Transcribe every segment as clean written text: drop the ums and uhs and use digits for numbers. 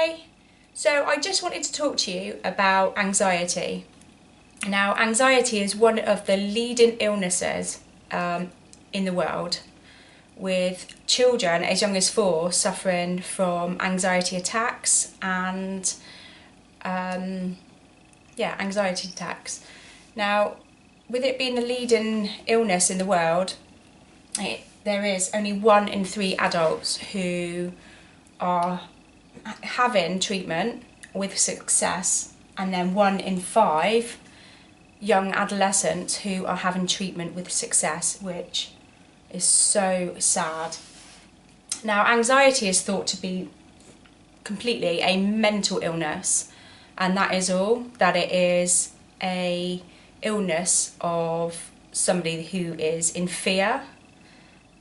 Hi! So I just wanted to talk to you about anxiety. Now, anxiety is one of the leading illnesses in the world, with children as young as 4 suffering from anxiety attacks and anxiety attacks. Now, with it being the leading illness in the world, there is only 1 in 3 adults who are having treatment with success, and then 1 in 5 young adolescents who are having treatment with success, which is so sad. Now, anxiety is thought to be completely a mental illness, and that is all that it is, a illness of somebody who is in fear.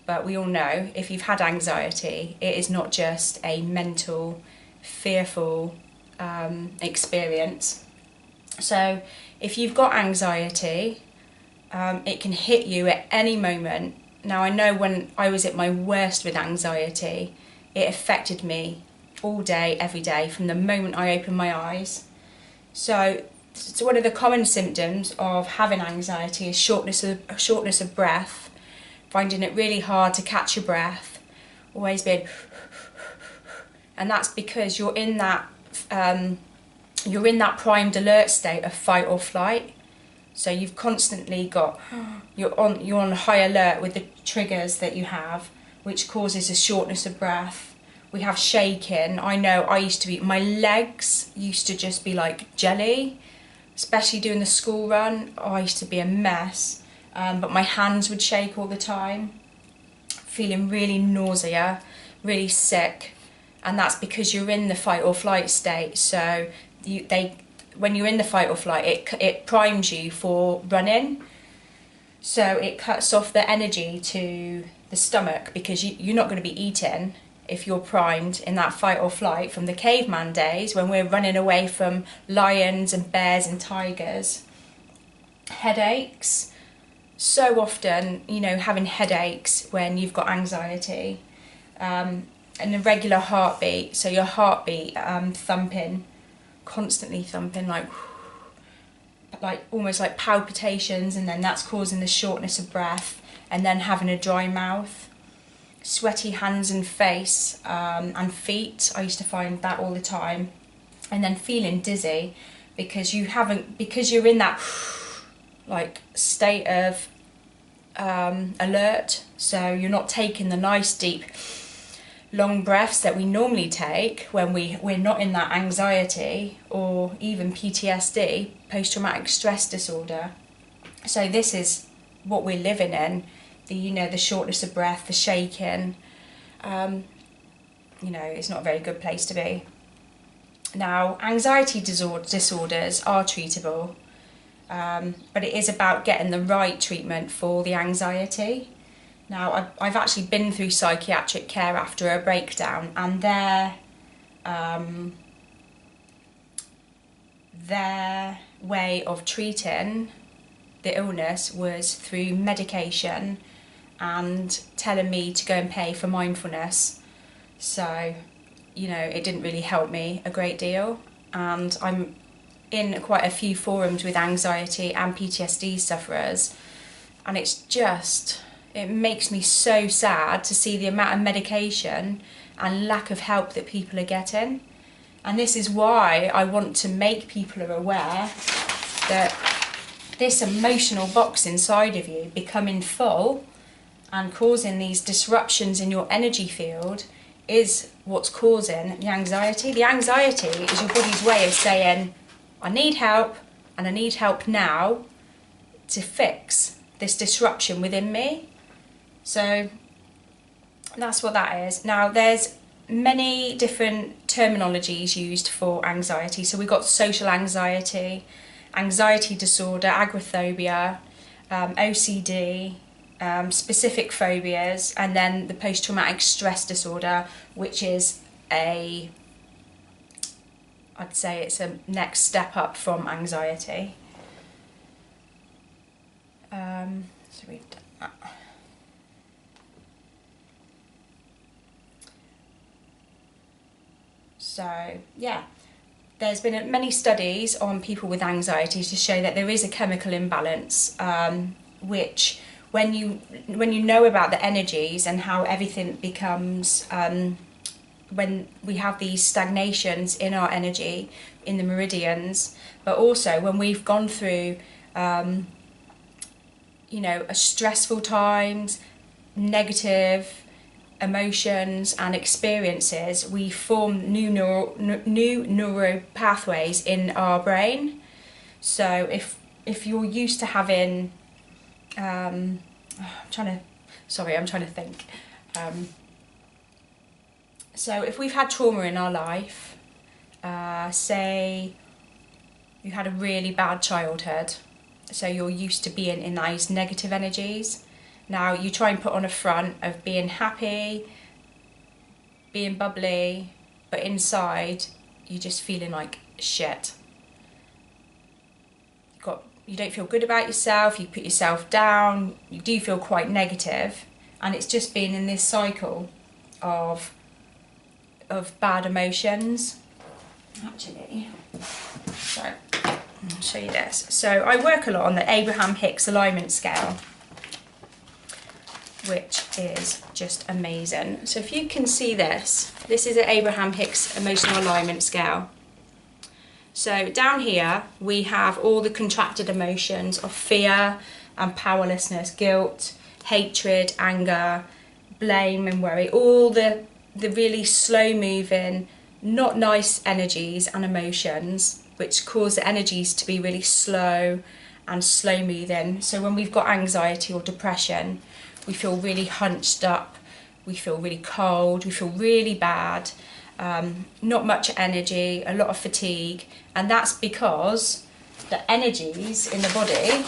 But we all know, if you've had anxiety, it is not just a mental, fearful experience. So if you've got anxiety, it can hit you at any moment. Now, I know when I was at my worst with anxiety, it affected me all day, every day, from the moment I opened my eyes. So one of the common symptoms of having anxiety is shortness of breath, finding it really hard to catch your breath, always being, and that's because you're in that primed alert state of fight or flight. So you've constantly got, you're on high alert with the triggers that you have, which causes a shortness of breath. We have shaking. I know my legs used to just be like jelly, especially doing the school run. I used to be a mess. But my hands would shake all the time, feeling really nausea, really sick, and that's because you're in the fight or flight state. So when you're in the fight or flight, it primes you for running, so it cuts off the energy to the stomach, because you're not going to be eating if you're primed in that fight or flight from the caveman days when we're running away from lions and bears and tigers. Headaches. So often, having headaches when you've got anxiety, and a regular heartbeat, so your heartbeat thumping, constantly thumping, like almost like palpitations, and then that's causing the shortness of breath, and then having a dry mouth, sweaty hands and face, and feet. I used to find that all the time, and then feeling dizzy because you're in that state of alert, so you're not taking the nice deep long breaths that we normally take when we're not in that anxiety or even PTSD, post-traumatic stress disorder. So this is what we're living in, the shortness of breath, the shaking. It's not a very good place to be. Now, anxiety disorders are treatable, but it is about getting the right treatment for the anxiety. Now, I've actually been through psychiatric care after a breakdown, and their way of treating the illness was through medication and telling me to go and pay for mindfulness. So, it didn't really help me a great deal, and I'm in quite a few forums with anxiety and PTSD sufferers, and it makes me so sad to see the amount of medication and lack of help that people are getting. And this is why I want to make people aware that this emotional box inside of you becoming full and causing these disruptions in your energy field is what's causing the anxiety. The anxiety is your body's way of saying, I need help, and I need help now to fix this disruption within me. So that's what that is. Now, there's many different terminologies used for anxiety. So we've got social anxiety, anxiety disorder, agoraphobia, OCD, specific phobias, and then the post-traumatic stress disorder, which is I'd say it's a next step up from anxiety. So we've done that. So yeah, there's been many studies on people with anxiety to show that there is a chemical imbalance, which when you know about the energies and how everything becomes, when we have these stagnations in our energy, in the meridians, but also when we've gone through, you know, a stressful times, negative emotions and experiences, we form new neural pathways in our brain. So if you're used to having, I'm trying to think. So if we've had trauma in our life, say you had a really bad childhood, so you're used to being in those negative energies. Now you try and put on a front of being happy, being bubbly, but inside you're just feeling like shit. You don't feel good about yourself, you put yourself down, you do feel quite negative, and it's just been in this cycle of bad emotions. Actually, so I'll show you this. So I work a lot on the Abraham Hicks alignment scale, which is just amazing. So if you can see this is an Abraham Hicks emotional alignment scale. So down here we have all the contracted emotions of fear and powerlessness, guilt, hatred, anger, blame and worry, all the really slow moving, not nice energies and emotions, which cause the energies to be really slow and slow moving. So when we've got anxiety or depression, we feel really hunched up, we feel really cold, we feel really bad, not much energy, a lot of fatigue, and that's because the energies in the body,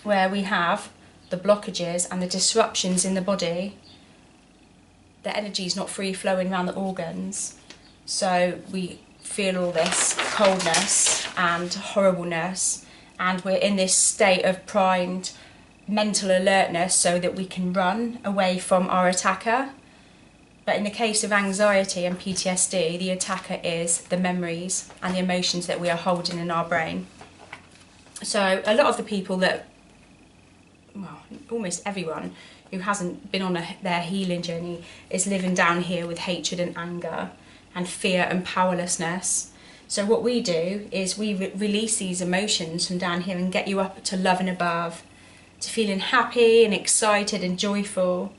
where we have the blockages and the disruptions in the body, the energy is not free flowing around the organs, so we feel all this coldness and horribleness, and we're in this state of primed mental alertness so that we can run away from our attacker. But in the case of anxiety and PTSD, the attacker is the memories and the emotions that we are holding in our brain. So a lot of the people that, well, almost everyone who hasn't been on their healing journey is living down here with hatred and anger and fear and powerlessness. So what we do is we release these emotions from down here and get you up to love and above, to feeling happy and excited and joyful,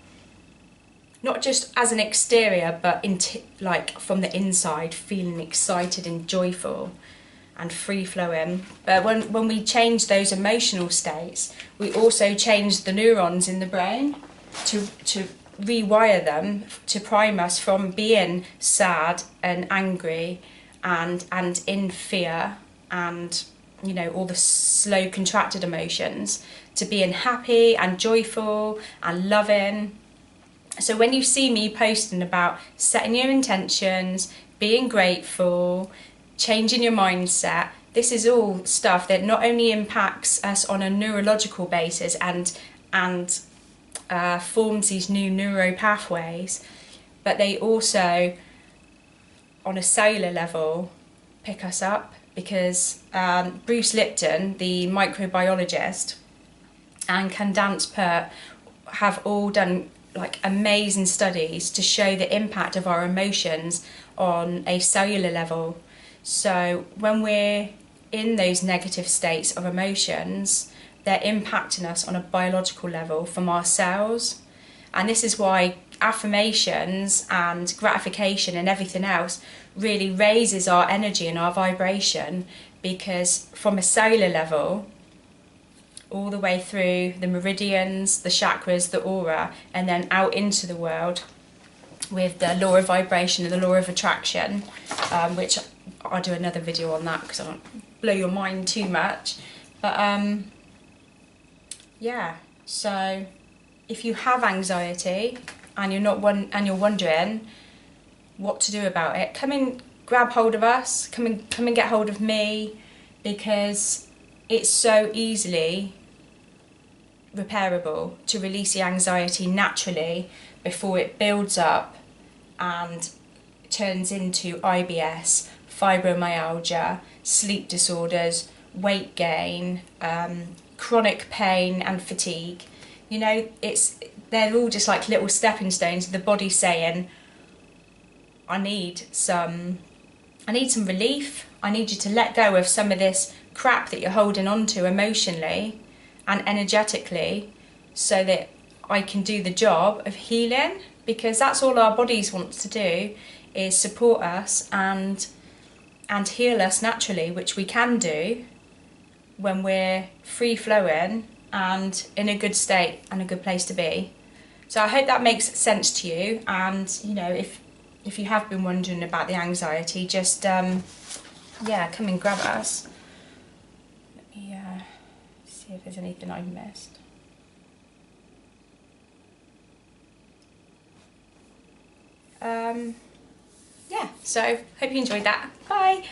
not just as an exterior, but like from the inside, feeling excited and joyful and free-flowing. But when we change those emotional states, we also change the neurons in the brain to rewire them, to prime us from being sad and angry and in fear and, you know, all the slow contracted emotions, to being happy and joyful and loving. So when you see me posting about setting your intentions, being grateful, changing your mindset, this is all stuff that not only impacts us on a neurological basis and forms these new neuro pathways, but they also, on a cellular level, pick us up, because Bruce Lipton, the microbiologist, and Candace Pert have all done like amazing studies to show the impact of our emotions on a cellular level. So when we're in those negative states of emotions, they're impacting us on a biological level from our cells. And this is why affirmations and gratification and everything else really raises our energy and our vibration, because from a cellular level, all the way through the meridians, the chakras, the aura, and then out into the world with the law of vibration and the law of attraction, which I'll do another video on that because I don't blow your mind too much. But yeah, so if you have anxiety and you're wondering what to do about it, come and grab hold of us, come and get hold of me, because it's so easily repairable to release the anxiety naturally before it builds up and turns into IBS, fibromyalgia, sleep disorders, weight gain, chronic pain and fatigue. You know, they're all just like little stepping stones of the body saying, I need some relief. I need you to let go of some of this crap that you're holding on to emotionally and energetically, so that I can do the job of healing, because that's all our bodies want to do, is support us and heal us naturally, which we can do when we're free flowing and in a good state and a good place to be. So I hope that makes sense to you. And you know, if you have been wondering about the anxiety, just yeah, come and grab us. Let me see if there's anything I've missed. Yeah, so hope you enjoyed that. Bye.